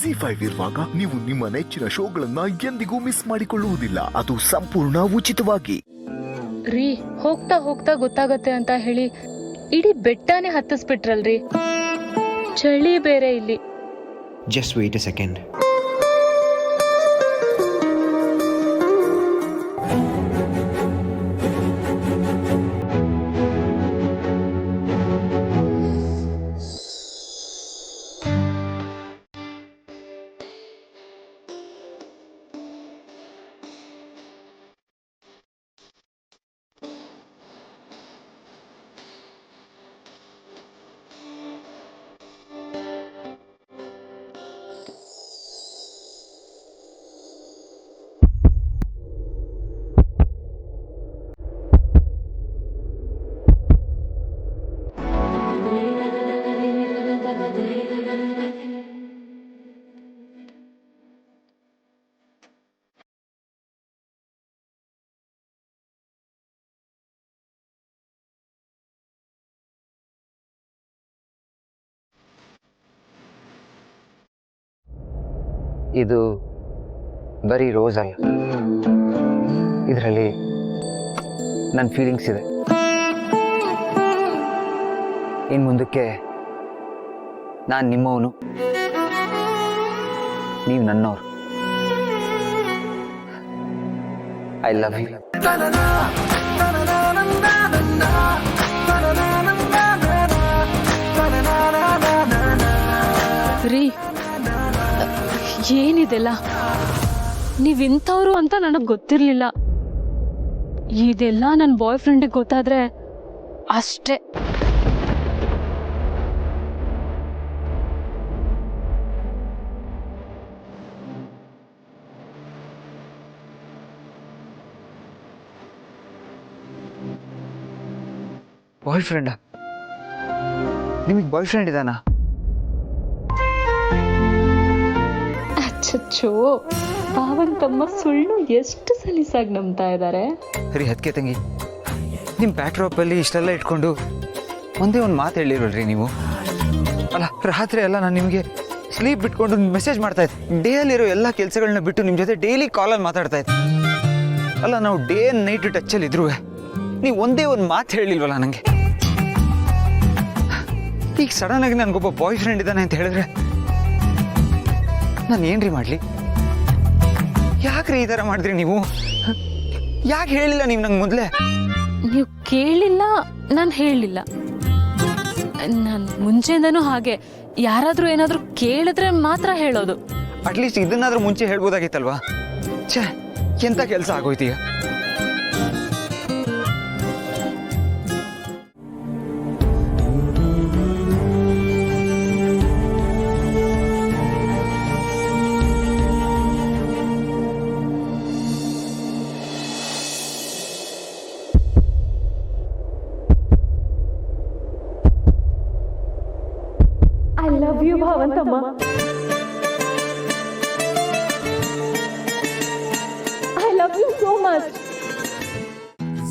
ZEE5 ಇರುವಾಗ ನೀವು ನಿಮ್ಮ ನೆಚ್ಚಿನ ಶೋಗಳನ್ನ ಎಂದಿಗೂ ಮಿಸ್ ಮಾಡಿಕೊಳ್ಳುವುದಿಲ್ಲ. ಅದು ಸಂಪೂರ್ಣ ಉಚಿತವಾಗಿ. ರೀ ಹೋಗ್ತಾ ಹೋಗ್ತಾ ಗೊತ್ತಾಗತ್ತೆ ಅಂತ ಹೇಳಿ ಇಡೀ ಬೆಟ್ಟನೇ ಹತ್ತಿಸ್ಬಿಟ್ರಲ್ರಿ. ಚಳಿ ಬೇರೆ ಇಲ್ಲಿ. Just wait a second. ಇದು ಬರೀ ರೋಸ್ ಅಲ್ಲ, ಇದರಲ್ಲಿ ನನ್ನ ಫೀಲಿಂಗ್ಸ್ ಇದೆ. ಇನ್ನು ಮುಂದಕ್ಕೆ ನಾನು ನಿಮ್ಮವನು, ನೀವು ನನ್ನವರು. I love you. ರೀ ಏನಿದೆಲ್ಲ? ನೀವಿಂಥವ್ರು ಅಂತ ನನಗೆ ಗೊತ್ತಿರಲಿಲ್ಲ. ಇದೆಲ್ಲ ನನ್ನ ಬಾಯ್ ಫ್ರೆಂಡಿಗೆ ಗೊತ್ತಾದ್ರೆ ಅಷ್ಟೇ. ಬಾಯ್ ಫ್ರೆಂಡಾ? ನಿಮಗೆ ಬಾಯ್ ಫ್ರೆಂಡ್ ಇದ್ದಾನಾ? ಅಚ್ಚೋ, ಭಾವನ್ ತಮ್ಮ ಸುಳ್ಳು ಎಷ್ಟು ಸಲೀಸಾಗಿ ನಂಬ್ತಾ ಇದ್ದಾರೆ. ಸರಿ ಅದಕ್ಕೆ ತಂಗಿ, ನಿಮ್ಮ ಬ್ಯಾಕ್ ಡ್ರಾಪಲ್ಲಿ ಇಷ್ಟೆಲ್ಲ ಇಟ್ಕೊಂಡು ಒಂದೇ ಒಂದು ಮಾತು ಹೇಳಿರಲ್ರಿ ನೀವು. ಅಲ್ಲ, ರಾತ್ರಿ ಎಲ್ಲ ನಾನು ನಿಮಗೆ ಸ್ಲೀಪ್ ಬಿಟ್ಕೊಂಡು ಮೆಸೇಜ್ ಮಾಡ್ತಾ ಇದ್ದೆ. ಡೇಯಲ್ಲಿರೋ ಎಲ್ಲ ಕೆಲಸಗಳನ್ನ ಬಿಟ್ಟು ನಿಮ್ಮ ಜೊತೆ ಡೈಲಿ ಕಾಲಲ್ಲಿ ಮಾತಾಡ್ತಾ ಇದ್ದೆ. ಅಲ್ಲ, ನಾವು ಡೇ ಆ್ಯಂಡ್ ನೈಟ್ ಟಚ್ಚಲ್ಲಿ ಇದ್ರು ನೀವು ಒಂದೇ ಒಂದು ಮಾತು ಹೇಳಿಲ್ವಲ್ಲ ನನಗೆ. ಈಗ ಸಡನ್ನಾಗಿ ನನಗೊಬ್ಬ ಬಾಯ್ ಫ್ರೆಂಡ್ ಇದ್ದಾನೆ ಅಂತ ಹೇಳಿದ್ರೆ ನಾನು ಏನ್ರಿ ಮಾಡಲಿ? ಯಾಕ್ರಿ ಈ ಥರ ಮಾಡಿದ್ರಿ ನೀವು? ಯಾಕೆ ಹೇಳಿಲ್ಲ ನೀವು ನಂಗೆ ಮೊದಲೇ? ನೀವು ಕೇಳಿಲ್ಲ, ನಾನು ಹೇಳಿಲ್ಲ. ನಾನು ಮುಂಚೆಯಿಂದನೂ ಹಾಗೆ, ಯಾರಾದರೂ ಏನಾದರೂ ಕೇಳಿದ್ರೆ ಮಾತ್ರ ಹೇಳೋದು. ಅಟ್ಲೀಸ್ಟ್ ಇದನ್ನಾದ್ರೂ ಮುಂಚೆ ಹೇಳ್ಬೋದಾಗಿತ್ತಲ್ವಾ? ಛೇ, ಎಂಥ ಕೆಲಸ ಆಗೋಯ್ತೀಗ. ಐ ಲವ್ ಯು ಭಾವಂತಮ್ಮ. I love you so much.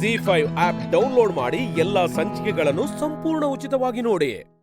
ZEE5 app download ಮಾಡಿ ಎಲ್ಲಾ ಸಂಚಿಕೆಗಳನ್ನು ಸಂಪೂರ್ಣ ಉಚಿತವಾಗಿ ನೋಡಿ.